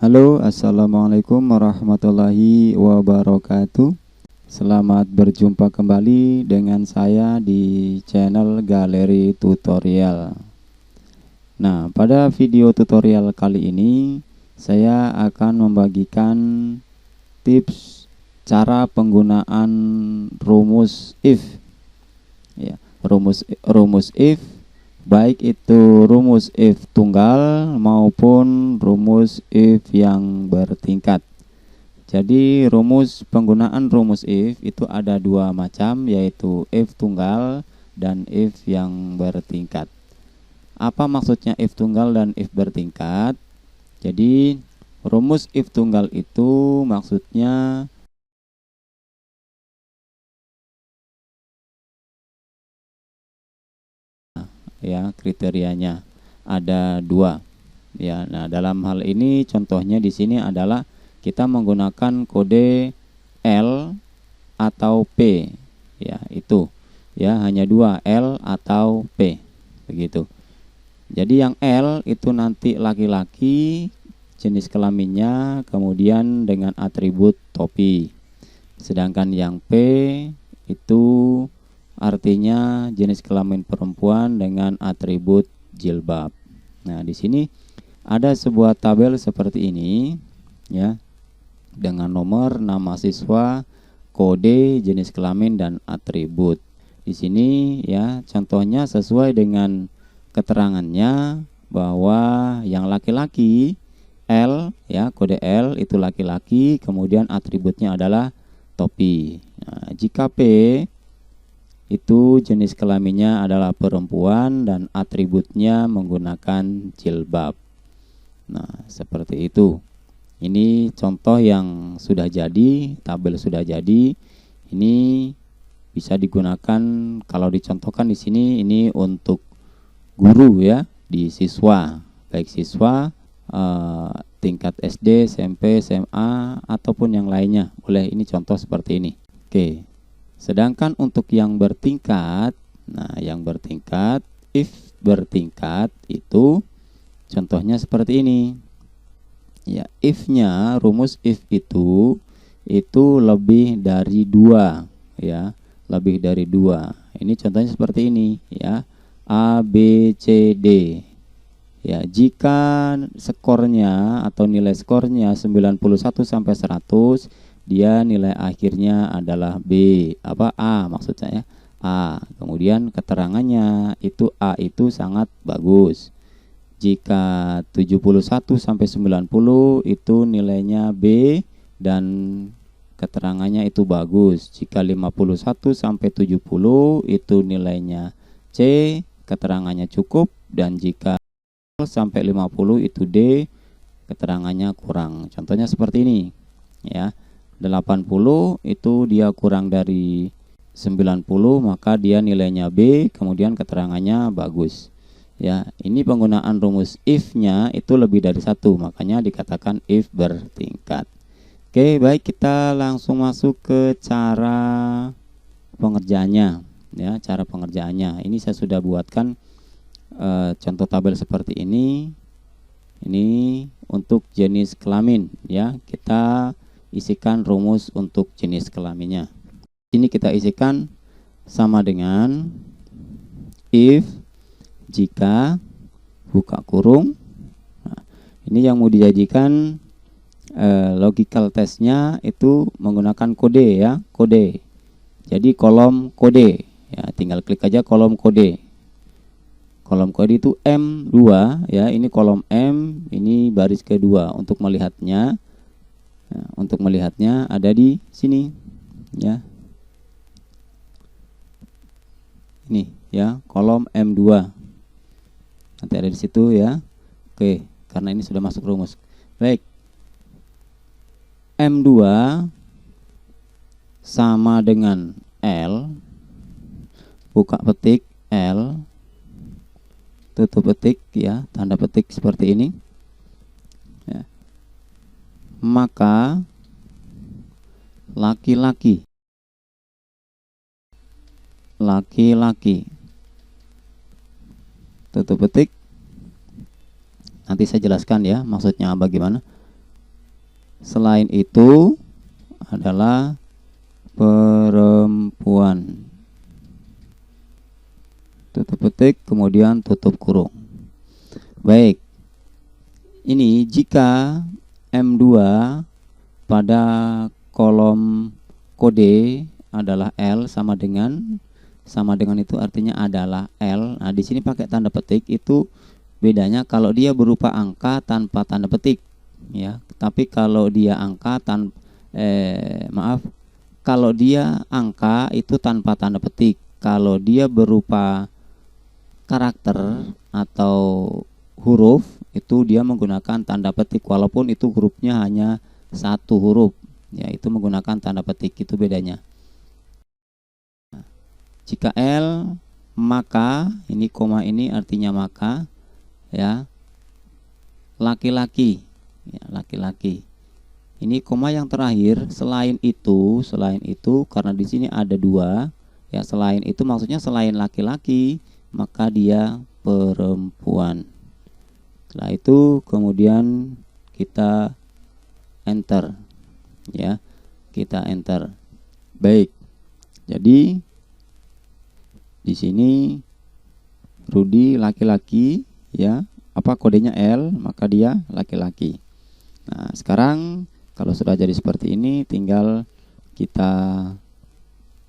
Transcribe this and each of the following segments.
Halo, assalamualaikum warahmatullahi wabarakatuh. Selamat berjumpa kembali dengan saya di channel Galeri Tutorial. Nah, pada video tutorial kali ini saya akan membagikan tips cara penggunaan rumus if. Ya, rumus if, baik itu rumus if tunggal maupun rumus if yang bertingkat. Jadi penggunaan rumus if itu ada dua macam, yaitu if tunggal dan if yang bertingkat. Apa maksudnya if tunggal dan if bertingkat? Jadi rumus if tunggal itu maksudnya ya, kriterianya ada dua ya. Nah, dalam hal ini contohnya di sini adalah kita menggunakan kode L atau P ya, itu ya, hanya dua, L atau P begitu. Jadi yang L itu nanti laki-laki, jenis kelaminnya, kemudian dengan atribut topi. Sedangkan yang P itu artinya jenis kelamin perempuan dengan atribut jilbab. Nah, di sini ada sebuah tabel seperti ini ya, dengan nomor, nama siswa, kode, jenis kelamin dan atribut. Di sini ya, contohnya sesuai dengan keterangannya bahwa yang laki-laki L ya, kode L itu laki-laki, kemudian atributnya adalah topi. Nah, jika P itu jenis kelaminnya adalah perempuan dan atributnya menggunakan jilbab. Nah, seperti itu. Ini contoh yang sudah jadi, tabel sudah jadi. Ini bisa digunakan kalau dicontohkan di sini, ini untuk guru ya, di siswa, baik siswa tingkat SD, SMP, SMA ataupun yang lainnya. Boleh, ini contoh seperti ini. Oke. Sedangkan untuk yang bertingkat, nah yang bertingkat, if bertingkat itu contohnya seperti ini. Ya, if-nya, rumus if itu lebih dari 2 ya, lebih dari 2. Ini contohnya seperti ini ya. A, B, C, D. Ya, jika skornya atau nilai skornya 91 sampai 100, dia nilai akhirnya adalah B, A maksud saya, A. Kemudian keterangannya itu A itu sangat bagus. Jika 71 sampai 90 itu nilainya B dan keterangannya itu bagus. Jika 51 sampai 70 itu nilainya C, keterangannya cukup, dan jika sampai 50 itu D, keterangannya kurang. Contohnya seperti ini ya. 80 itu dia kurang dari 90, maka dia nilainya B, kemudian keterangannya bagus. Ya, ini penggunaan rumus if-nya itu lebih dari 1, makanya dikatakan if bertingkat. Oke, baik, kita langsung masuk ke cara pengerjaannya ya, cara pengerjaannya. Ini saya sudah buatkan contoh tabel seperti ini. Ini untuk jenis kelamin ya, kita isikan rumus untuk jenis kelaminnya. Ini kita isikan sama dengan if, jika, buka kurung. Nah, ini yang mau dijadikan logical testnya itu menggunakan kode ya, kode. Jadi kolom kode ya, tinggal klik aja kolom kode. Kolom kode itu M2 ya, ini kolom M, ini baris kedua. Untuk melihatnya, untuk melihatnya ada di sini ya, ini ya, kolom M2 nanti ada di situ ya. Oke, karena ini sudah masuk rumus. Baik, M2 sama dengan L, buka petik L, tutup petik ya, tanda petik seperti ini ya. Maka laki-laki tutup petik, nanti saya jelaskan ya maksudnya bagaimana. Selain itu adalah perempuan. Tutup petik, kemudian tutup kurung. Baik. Ini jika M2 pada kolom kode adalah L sama dengan itu artinya adalah L. Nah, di sini pakai tanda petik, itu bedanya kalau dia berupa angka tanpa tanda petik, ya. Tapi kalau dia angka kalau dia angka itu tanpa tanda petik. Kalau dia berupa karakter atau huruf, itu dia menggunakan tanda petik walaupun itu hurufnya hanya satu huruf, ya, itu menggunakan tanda petik, itu bedanya. Jika L, maka ini koma ini artinya maka, ya, laki-laki, ya, laki-laki. Ini koma yang terakhir, selain itu karena di sini ada dua, ya, selain itu maksudnya selain laki-laki maka dia perempuan. Setelah itu kemudian kita enter, ya, kita enter. Baik, jadi di sini Rudi laki-laki, ya, apa kodenya L, maka dia laki-laki. Nah, sekarang kalau sudah jadi seperti ini, tinggal kita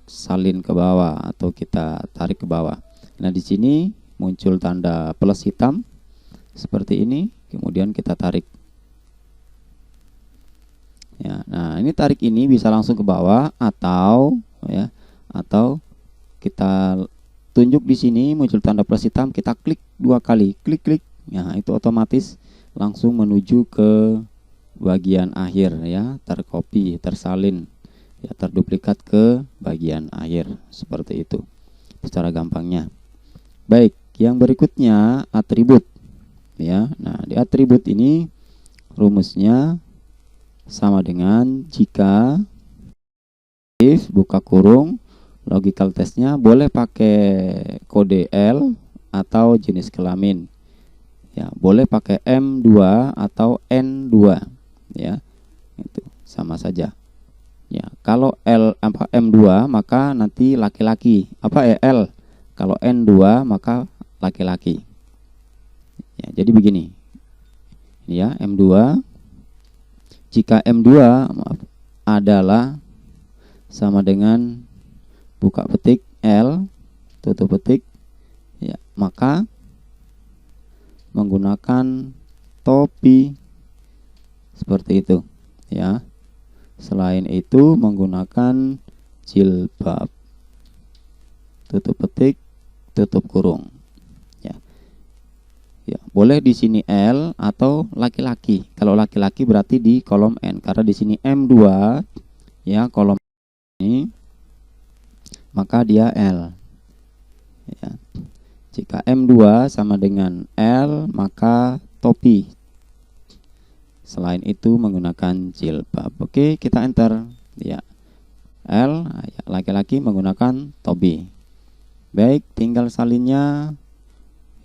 salin ke bawah atau kita tarik ke bawah. Nah, di sini muncul tanda plus hitam seperti ini, kemudian kita tarik. Ya, nah ini tarik ini bisa langsung ke bawah atau, ya, atau kita tunjuk di sini muncul tanda plus hitam, kita klik dua kali, klik. Nah, itu otomatis langsung menuju ke bagian akhir, ya, tercopy, tersalin, ya, terduplikat ke bagian akhir, seperti itu secara gampangnya. Baik, yang berikutnya atribut, ya. Nah, di atribut ini rumusnya sama dengan jika if buka kurung, logical testnya boleh pakai kode L atau jenis kelamin, ya, boleh pakai M2 atau N2, ya, itu sama saja, ya. Kalau M2 maka nanti laki-laki, L, kalau N2 maka laki-laki, ya. Jadi begini, ya, M2, jika M2 adalah sama dengan buka petik L, tutup petik, ya, maka menggunakan topi seperti itu, ya. Selain itu menggunakan jilbab, tutup petik, tutup kurung, ya. Ya, boleh di sini L atau laki-laki. Kalau laki-laki berarti di kolom N, karena di sini M2, ya, kolom ini, maka dia L, ya. Jika M2 sama dengan L maka topi. Selain itu menggunakan jilbab. Oke, kita enter, ya. L, ya, laki-laki menggunakan topi. Baik, tinggal salinnya,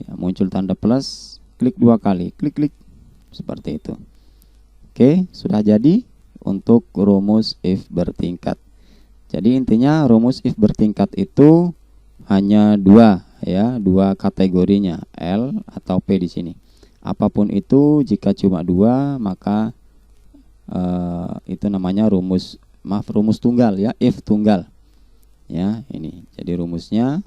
ya, muncul tanda plus, klik dua kali, klik seperti itu. Oke, sudah jadi untuk rumus if bertingkat. Jadi intinya rumus if bertingkat itu hanya dua, ya, dua kategorinya, L atau P di sini. Apapun itu, jika cuma dua maka itu namanya rumus tunggal, ya, if tunggal, ya. Ini jadi rumusnya,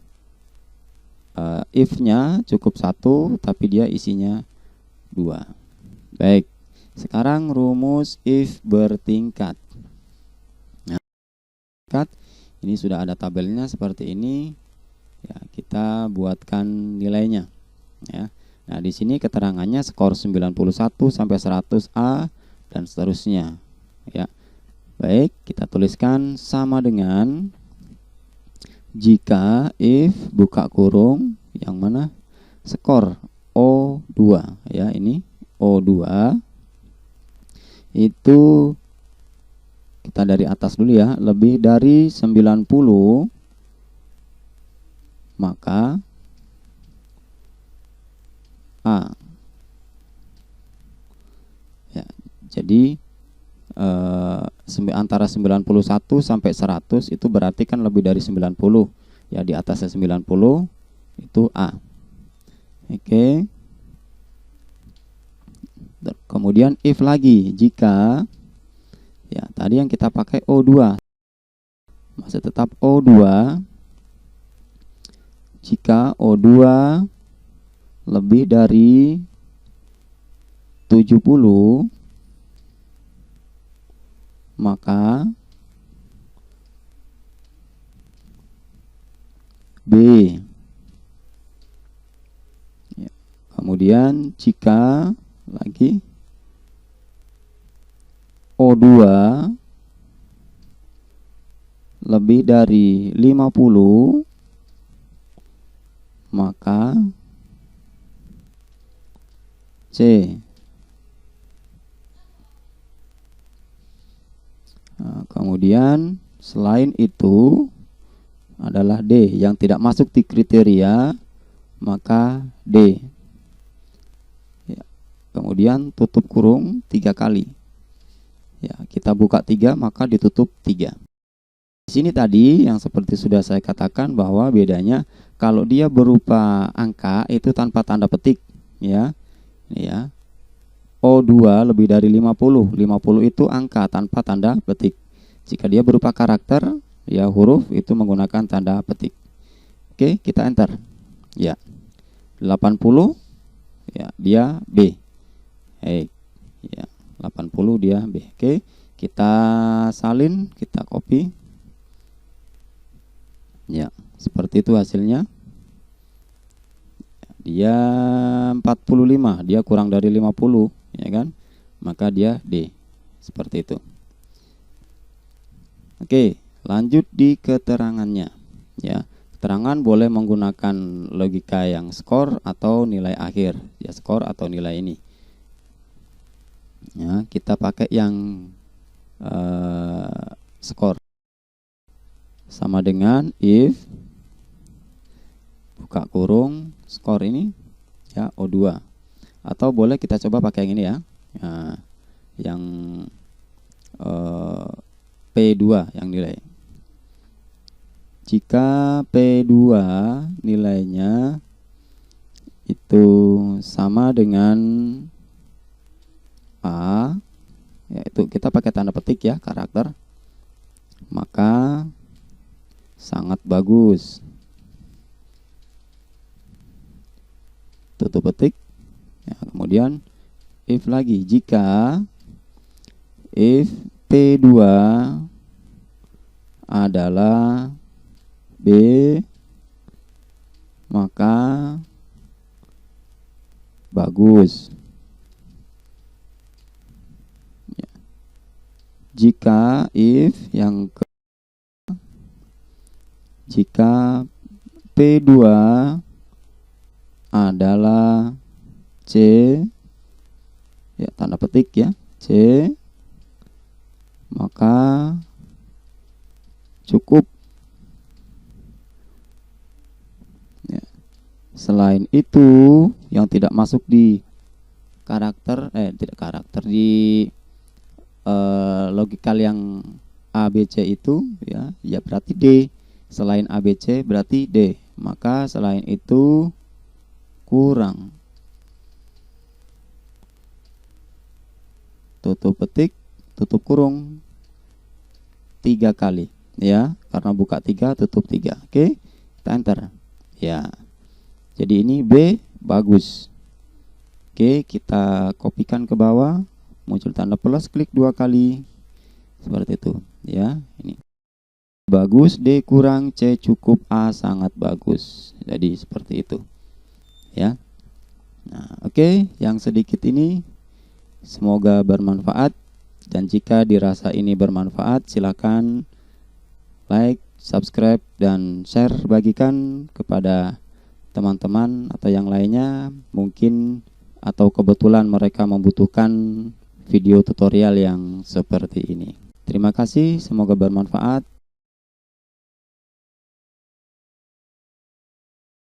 if-nya cukup satu tapi dia isinya dua. Baik, sekarang rumus if bertingkat. Nah, ini sudah ada tabelnya seperti ini, ya, kita buatkan nilainya, ya. Nah, di sini keterangannya skor 91 sampai 100A dan seterusnya, ya. Baik, kita tuliskan sama dengan jika if buka kurung yang mana skor O2, ya, ini O2 itu kita dari atas dulu, ya, lebih dari 90 maka A, ya. Jadi antara 91 sampai 100 itu berarti kan lebih dari 90 ya, di atasnya 90 itu A. Oke. Kemudian if lagi, jika ya tadi yang kita pakai O2 masih tetap O2, jika O2 lebih dari 70 maka B. Ya. Kemudian jika lagi O2 lebih dari 50 maka C. Nah, kemudian selain itu adalah D, yang tidak masuk di kriteria maka D. Ya. Kemudian tutup kurung 3 kali. Ya, kita buka 3 maka ditutup 3. Di sini tadi yang seperti sudah saya katakan bahwa bedanya kalau dia berupa angka itu tanpa tanda petik, ya. Ini ya. O2 lebih dari 50. 50 itu angka tanpa tanda petik. Jika dia berupa karakter, ya huruf, itu menggunakan tanda petik. Oke, kita enter. Ya. 80 ya dia B. Ya, 80 dia B. Oke, kita salin, kita copy. Ya, seperti itu hasilnya. Dia 45, dia kurang dari 50, ya kan? Maka dia D. Seperti itu. Oke, lanjut di keterangannya. Ya, keterangan boleh menggunakan logika yang skor atau nilai akhir. Ya, skor atau nilai ini. Ya, kita pakai yang skor. Sama dengan if buka kurung skor ini ya O2, atau boleh kita coba pakai yang ini ya, yang P2 yang nilai. Jika P2 nilainya itu sama dengan A, yaitu kita pakai tanda petik ya, karakter, maka sangat bagus. Tutup petik. Ya, kemudian if lagi, jika if P2 adalah B maka bagus. Ya. Jika if yang ke, jika P2 adalah C, ya tanda petik ya, C, maka cukup. Ya. Selain itu yang tidak masuk di karakter, tidak karakter, di logikal yang ABC itu ya, ya berarti D. Selain ABC berarti D. Maka selain itu kurang. Tutup petik, tutup kurung 3 kali ya, karena buka 3 tutup 3. Oke, kita enter ya. Jadi ini B bagus. Oke, kita kopikan ke bawah, muncul tanda plus, klik 2 kali seperti itu ya. Ini bagus, D kurang, C cukup, A sangat bagus. Jadi seperti itu ya. Nah, oke, yang sedikit ini semoga bermanfaat, dan jika dirasa ini bermanfaat silakan like, subscribe, dan share, bagikan kepada teman-teman atau yang lainnya mungkin, atau kebetulan mereka membutuhkan video tutorial yang seperti ini. Terima kasih, semoga bermanfaat.